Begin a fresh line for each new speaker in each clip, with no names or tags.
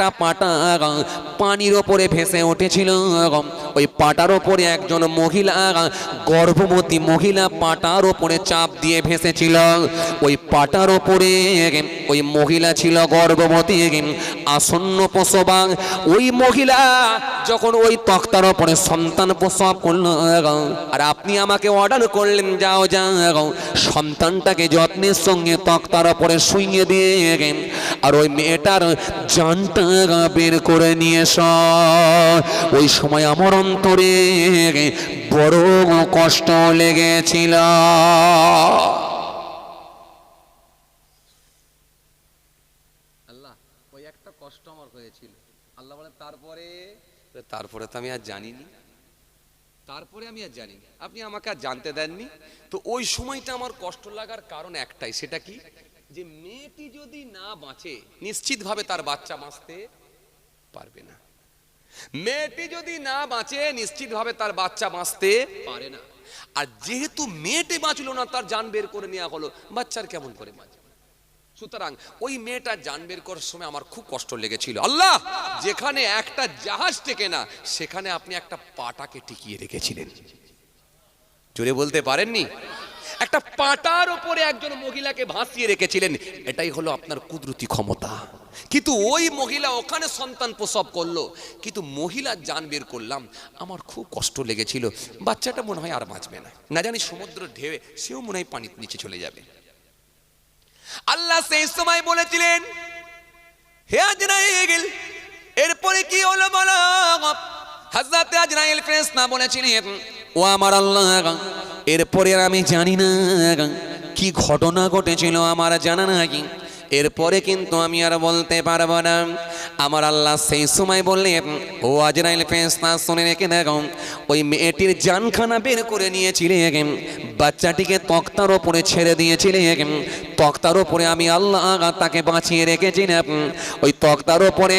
একটা পাটা পানির ওপরে ভেসে উঠেছিল। ওই পাটার ওপরে একজন মহিলা, গর্ভবতী মহিলা পাটার ওপরে চাপ দিয়ে ভেসেছিল। ওই পাটার ওপরে ওই মহিলা ছিল গর্ভবতী, আসন্ন প্রসবা। ওই মহিলা যখন ওই তক্তার ওপরে সন্তান প্রসব করলো, আর আপনি আমাকে অর্ডার করলেন যাও যাও সন্তানটাকে যত্নের সঙ্গে তক্তার ওপরে শুইয়ে দিয়ে, আর ওই মেয়েটার জানটা বের করে নিয়ে এস। ওই সময় আমার অন্তরে বড় কষ্ট লেগেছিল। আল্লাহ, ওই একটা কষ্ট আমার হয়েছিল। আল্লাহ বলে তারপরে তো আমি আর জানিনি, তারপরে আমি আর জানিনি, আপনি আমাকে আর জানতে দেননি। তো ওই সময়টা আমার কষ্ট লাগার কারণ একটাই, সেটা কি, যে মেয়েটি যদি না বাঁচে নিশ্চিতভাবে তার বাচ্চা বাঁচতে পারবে না। মেয়েটি যদি না বাঁচে নিশ্চিতভাবে তার বাচ্চা বাঁচতে পারে না। আর যেহেতু মেয়েটি বাঁচলো না, তার জান বের করে নেওয়া হলো, বাচ্চার কেমন করে বাঁচবে? সুতরাং ওই মেয়েটার জান বের করার সময় আমার খুব কষ্ট লেগেছিল। আল্লাহ, যেখানে একটা জাহাজ টেকে না সেখানে আপনি একটা পাটাকে টিকিয়ে রেখেছিলেন। জোরে বলতে পারেননি? একটা পাটার উপরে একজন মহিলাকে ভাসিয়ে রেখেছিলেন। এটাই হলো আপনার কুদরতি ক্ষমতা। কিন্তু ওই মহিলা ওখানে সন্তান প্রসব করলো, কিন্তু মহিলার জান বের করলাম, আমার খুব কষ্ট লেগেছিল। বাচ্চাটা মনে হয় আর বাঁচবে না, না জানি সমুদ্র ঢেউয়ে সেও মনে হয় পানির নিচে চলে যাবে। আল্লাহ সেই সময় বলেছিলেন, হে আজরাইল, এরপরে কি হলো বলো। হযরত আজরাইল ফেরেশতা বলেছিলেন, ও আমার আল্লাহ, এরপরে আমি জানি না কি ঘটনা ঘটেছিল, আমার জানা নাই। এরপরে কিন্তু আমি আর বলতে পারবো না। আমার আল্লাহ সেই সময় বললেন, ও আজরাইল ফেরেশতা শুনে রেখে দেখো, ওই মেয়েটির জানখানা বের করে নিয়েছিলেন, বাচ্চাটিকে তক্তার ওপরে ছেড়ে দিয়েছিলেন। তক্তার ওপরে আমি আল্লাহ তাকে বাঁচিয়ে রেখেছিলাম। ওই তক্তার ওপরে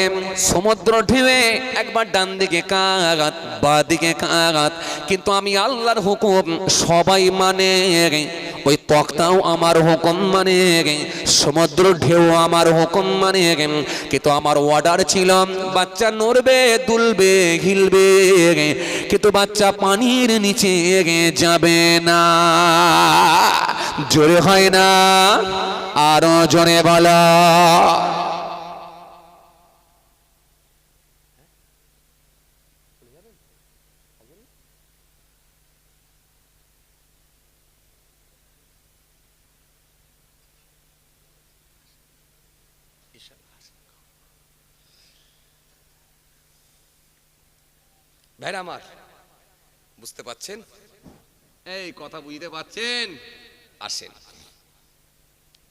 সমুদ্র ঢেউয়ে একবার ডান দিকে কাগাত, বাঁ দিকে কাগাত, কিন্তু আমি আল্লাহর হুকুম সবাই মানে। ওই তক্তাও আমার হুকুম মানে, সমুদ্র ঢেউ আমার হুকুম মানে। কিন্তু আমার অর্ডার ছিল বাচ্চা নড়বে, দুলবে, হিলবে, কিন্তু বাচ্চা পানির নিচে যাবে না। জোরে হয় না? আরো জোরে বলো। ভাইরা আমার, বুঝতে পাচ্ছেন? এই কথা বুঝতে পাচ্ছেন? আসেন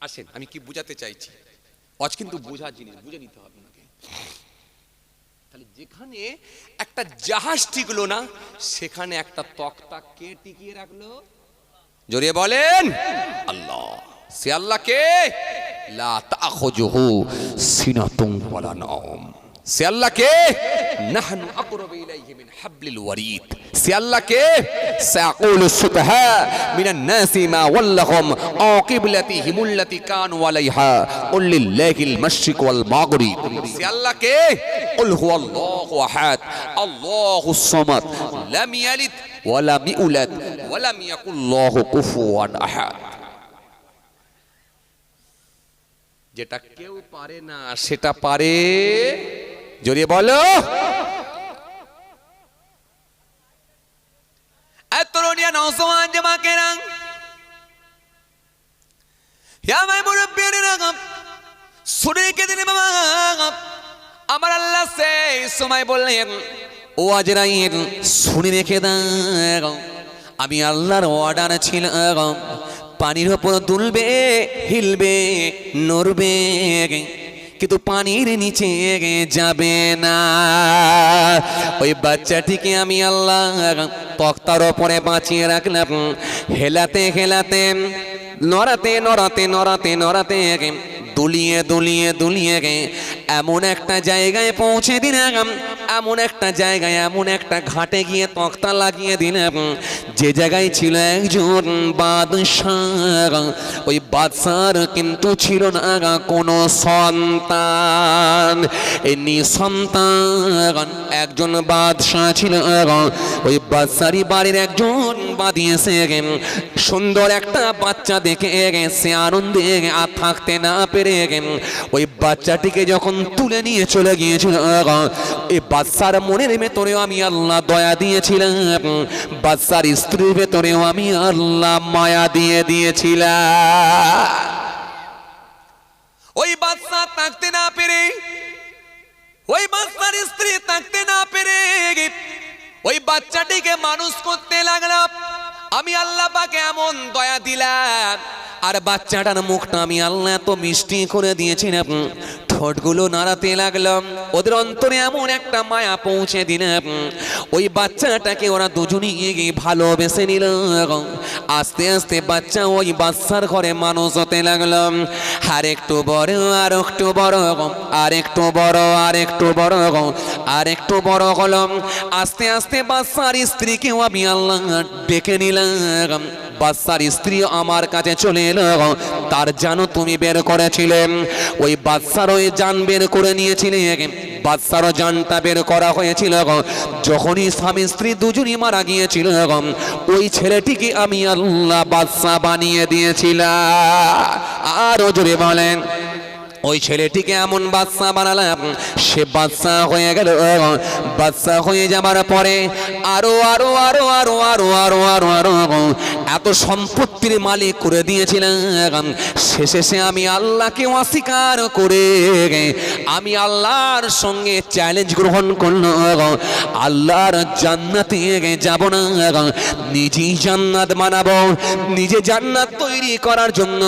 আসেন, আমি কি বুঝাতে চাইছি আজ কিন্তু বোঝার জিনিস, বুঝে নিতে হবে আপনাকে। তাহলে যেখানে একটা জাহাজ টিকলো না, সেখানে একটা তক্তা কে টিকিয়ে রাখলো? জোরে বলেন, আল্লাহ। সে আল্লাহ কে? লা তাখুযুহু সিনাতুন ওয়ালা নাওম। সে আল্লাহ কে? নাহনু আকরাবু ইলাইহি মিন হাবলিল ওয়ারিদ। সে আল্লাহ কে? সায়াকুলু সুফাহা মিনান নাসি মা ওয়াল্লাহুম আও কিবলাতিহিম আল্লাতী কানু আলাইহা কুল লিল্লাহিল মাশরিক ওয়াল মাগরিব। সে আল্লাহ কে? কুল হুয়াল্লাহু আহাদ আল্লাহুস সামাদ লাম ইয়ালিদ ওয়া লাম ইউলাদ ওয়া লাম ইয়াকুল লাহু কুফুয়ান আহাদ। যেটা কেউ পারে না সেটা পারে। জোরে বলো। তরুণিয়া নওজওয়ান জামাকেরা, হে আমার মুরব্বিরা, শুনে রেখে দিন বাবা। আমার আল্লাহ সেই সময় বললেন, ও আজরাইল শুনে রেখে দাও, আমি আল্লাহর অর্ডার ছিল পানির উপর দুলবে, হিলবে, নড়বে, কিন্তু পানির নিচে যাবে না। ওই বাচ্চাটিকে আমি আল্লাহ তক্তার ওপরে বাঁচিয়ে রাখলাম। হেলাতে হেলাতে, নড়াতে নড়াতে, নড়াতে নড়াতে, দুলিয়ে দুলিয়ে দুলিয়ে
এমন একটা জায়গায় পৌঁছে দিলাম, এমন একটা জায়গায়, এমন একটা ঘাটে গিয়ে তক্তা লাগিয়ে দিলাম, যে জায়গায় ছিল একজন বাদশাহ। ওই বাদশার কিন্তু ছিল না কোনো সন্তান, এই নিঃসন্তান একজন বাদশাহ ছিল। ওই বাদশারই বাড়ির একজন বাদী এসে সুন্দর একটা বাচ্চা দেখে সে আনন্দে আর থাকতে না পেরে ওই বাচ্চাটিকে যখন তুলে নিয়ে চলে গিয়েছিল, এই বাদশার মনের ভেতরেও আমি আল্লাহ দয়া দিয়েছিলাম, বাদশার স্ত্রীর ভেতরেও আমি আল্লাহ মায়া দিয়ে দিয়েছিলাম। ওই বাদশা থাকতে না পেরে, ওই বাদশার স্ত্রী থাকতে না পেরে ওই বাচ্চাটিকে মানুষ করতে লাগলাম। আমি আল্লাহ পাকে এমন দয়া দিলাম, আর বাচ্চাটার মুখটা আমি আল্লাহ এত মিষ্টি করে দিয়েছিলাম, ঠোঁটগুলো নাড়াতে লাগলাম, ওদের অন্তরে এমন একটা মায়া পৌঁছে দিলাম। ওই বাচ্চাটাকে ওরা দুজনই গিয়ে ভালোবেসে নিল। আস্তে আস্তে বাচ্চা ওই বাচ্চার ঘরে মানুষ হতে লাগলাম। আর একটু বড়, আর একটু বড়, আর একটু বড়, আর একটু বড়, আর একটু বড় হলাম। আস্তে আস্তে বাচ্চার স্ত্রীকেও আমি আল্লাহ ডেকে নিলাম। বাচ্চার স্ত্রী আমার কাছে চলে এলো, তার জানো তুমি বের করেছিলেন, ওই বাচ্চার ওই জান বের করে নিয়েছিলেন, বাচ্চারও জানটা বের করা হয়েছিল। যখনই স্বামী স্ত্রী দুজনই মারা গিয়েছিল, ওই ছেলেটিকে আমি আল্লাহ বাচ্চা বানিয়ে দিয়েছিলাম। আরো জোরে বলেন, ওই ছেলেটিকে এমন বাচ্চা বানালাম, সে বাচ্চা হয়ে গেল। বাচ্চা হয়ে যাবার পরে আরো আরো আরো আরো আরো আরো আরো আরো এত সম্পত্তির মালিক করে দিয়েছিলাম। শেষে আমি আল্লাহকে অস্বীকার করে আমি আল্লাহর সঙ্গে চ্যালেঞ্জ গ্রহণ করলাম, আল্লাহর জান্নাতে যাব না, নিজেই জান্নাত বানাবো। নিজে জান্নাত তৈরি করার জন্য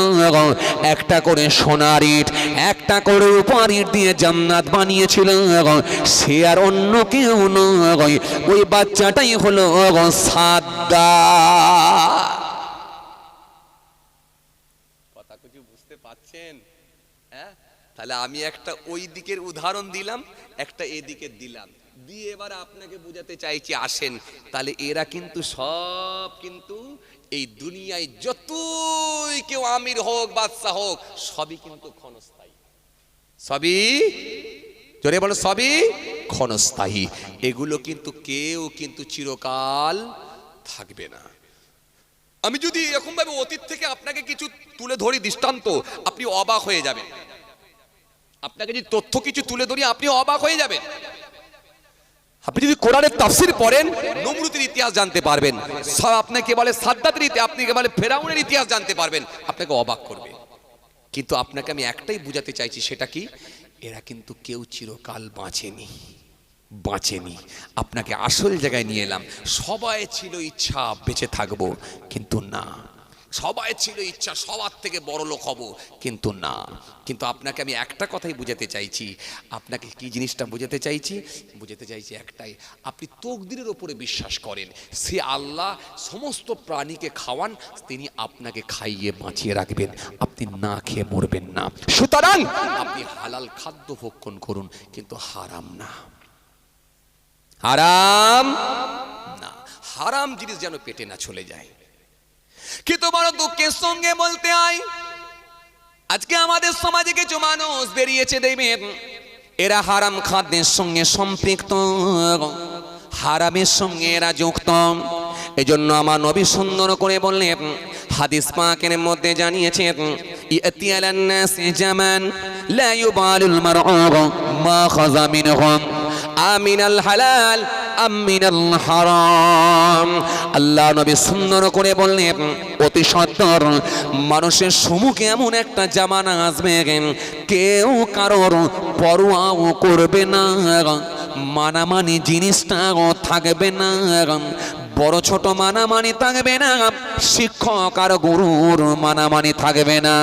একটা করে সোনার ইট, একটা করে রূপার ইট দিয়ে জান্নাত বানিয়েছিল। সে আর অন্য কেউ নয়, ওই বাচ্চাটাই হলো সাদ্দাত।
কথা কিছু বুঝতে পারছেন? হ্যাঁ, তাহলে আমি একটা ওই দিকের উদাহরণ দিলাম, একটা এদিকে দিলাম, দিয়ে এবার আপনাকে বোঝাতে চাইছি আসেন। তাহলে এরা কিন্তু সব কিন্তু এই দুনিয়ায় যতই কেউ আমির হোক বাদশা হোক সবই কিন্তু ক্ষণস্থায়ী, সবই জোরে বলো, সবই ক্ষণস্থায়ী। এগুলো কিন্তু কেউ কিন্তু চিরকাল থাকবে না। আমি যদি এরকম ভাবে অতীত থেকে আপনাকে কিছু তুলে ধরি দৃষ্টান্ত, আপনি অবাক হয়ে যাবেন। আপনাকে যদি তথ্য কিছু তুলে ধরি আপনি অবাক হয়ে যাবেন। আপনি যদি কোরআনের তাফসীর পড়েন, নমরুদের ইতিহাস জানতে পারবেন, আপনাকে বলে সাদ্দাতের ইতিহাস, আপনাকে বলে ফেরাউনের ইতিহাস জানতে পারবেন, আপনাকে অবাক করবে। কিন্তু আপনাকে আমি একটাই বুঝাতে চাইছি, সেটা কি, এরা কিন্তু কেউ চিরকাল বাঁচেনি। আপনাকে আসল জায়গায় নিয়ে এলাম। সবাই ছিল ইচ্ছা বেঁচে থাকবো, কিন্তু না। সবাই ছিল ইচ্ছা সবার থেকে বড় লোক হব, কিন্তু না। কিন্তু আপনাকে আমি একটা কথাই বুঝাতে চাইছি। আপনাকে কি জিনিসটা বুঝাতে চাইছি একটাই, আপনি তকদিরের ওপরে বিশ্বাস করেন। সে আল্লাহ সমস্ত প্রাণীকে খাওয়ান, তিনি আপনাকে খাইয়ে বাঁচিয়ে রাখবেন, আপনি না খেয়ে মরবেন না। সুতরাং আপনি হালাল খাদ্য ভক্ষণ করুন, কিন্তু হারাম না, হারাম না। হারাম জিনিস যেন পেটে না চলে যায়। কিন্তু বড় দুঃখের সঙ্গে বলতে হয়, আজকে আমাদের সমাজে কিছু মানুষ বেরিয়েছে, দেখবেন এরা হারাম খাদ্যের সঙ্গে সম্পৃক্ত, হারামের সঙ্গে এরা যুক্ত। এজন্য আমার নবী সুন্দর করে বললেন, হাদিস পাকের মধ্যে জানিয়েছেন, ইয়াতি আলান নাসি জামান লা ইউবালুল মার'উ মা খাযা মিনহুম আমিনাল হালাল আমিনাল হারাম। আল্লাহ নবী সুন্দর করে বললেন, অতি সত্বর মানুষের সম্মুখে এমন একটা জামানা আসবে, কেউ কারোর পরোয়াও করবে না, মানামানি জিনিসটাও থাকবে না, বড় ছোট মানামানি থাকবে না, শিক্ষক আর গুরুর মানামানি থাকবে না,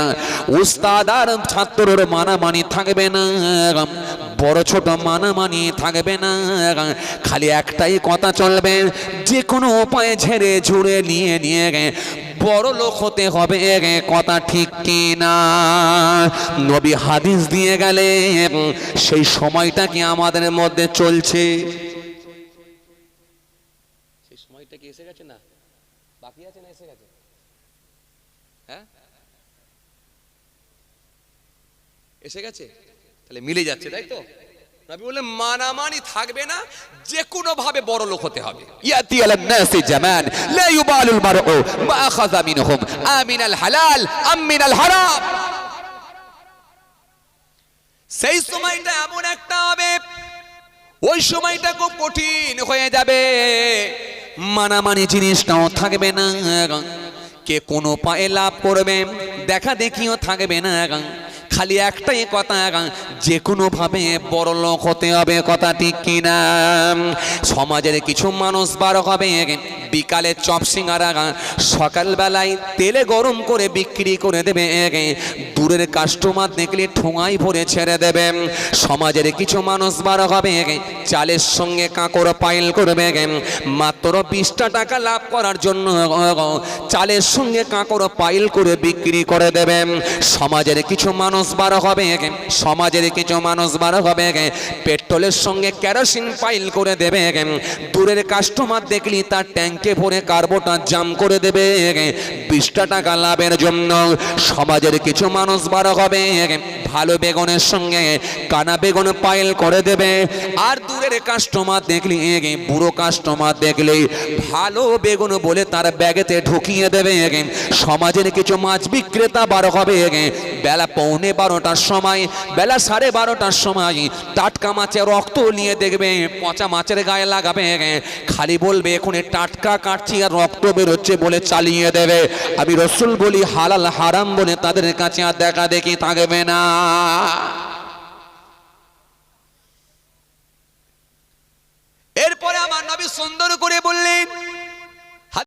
উস্তাদ আর ছাত্রর মানামানি থাকবে না, বড় ছোট মানামানি থাকবে না। খালি একটাই কথা চলবে, যে কোনো উপায়ে ঝেড়ে ঝুড়ে নিয়ে
বড় লোক হতে হবে, কথা ঠিক কি না? নবী হাদিস দিয়ে গেলেন, সেই সময়টা কি আমাদের মধ্যে চলছে? সেই সময়টা কি এসে গেছে? না বাকি আছে, না এসে গেছে? হ্যাঁ এসে গেছে, তাহলে মিলে যাচ্ছে, তাই তো? নবী বললেন মানামানি থাকবে না, যে কোনো ভাবে বড় লোক হতে হবে। ইয়াতি আলান নাসি জামান লা ইউবালুল মারউ মা আখাযা মিনহুম আমিনাল হালাল আম মিনাল হারাম। সেই সময়টা এমন একটা হবে, ওই সময়টা খুব কঠিন হয়ে যাবে, মানামানি জিনিসটাও থাকবে না, কে কোনো পায়ে লাভ করবে দেখা দেখিও থাকবে না, খালি একটাই কথা, যে কোনো ভাবে বড় লোক হতে হবে, কথা ঠিক কিনা? সমাজের কিছু মানুষ বার হবে বিকালে চপ সিঙ্গারা সকালবেলায় তেলে গরম করে বিক্রি করে দেবে, দূরের কাস্টমার দেখলে ঠোঙাই ভরে ছেড়ে দেবে। সমাজের কিছু মানুষ বার হবে চালের সঙ্গে কাঁকড় পাইল করবে, মাত্র 20টা টাকা লাভ করার জন্য চালের সঙ্গে কাঁকড় পাইল করে বিক্রি করে দেবে। সমাজের কিছু মানুষ বার হবে, সমাজের কিছু মানুষ বার হবে পেট্রোলের সঙ্গে কেরোসিন পাইল করে দেবে, দূরের কাস্টমার দেখলি তার ট্যাঙ্কে ভরে কার্বোটা জাম করে দেবে 20টা টাকা লাভের জন্য। সমাজের কিছু মানুষ বার হবে ভালো বেগুনের সঙ্গে কানা বেগুন পাইল করে দেবে, আর দূরের কাস্টমার দেখলি বুড়ো কাস্টমার দেখলি ভালো বেগুন বলে তার ব্যাগেতে ঢুকিয়ে দেবে। সমাজের কিছু মাছ বিক্রেতা বার হবে বেলা 11:15টার সময়, বেলা 12:30টার সময় টাটকা মাছের রক্ত নিয়ে দেখবে পচা মাছের গায়ে লাগাবে, খালি বলবে এখন টাটকা কাটছি আর রক্ত বেরোচ্ছে বলে চালিয়ে দেবে। আমি রসুল বলি হালাল হারাম বলে তাদের কাছে আর দেখা দেখি থাকবে না। এরপরে আমার নবী সুন্দর করে বললেন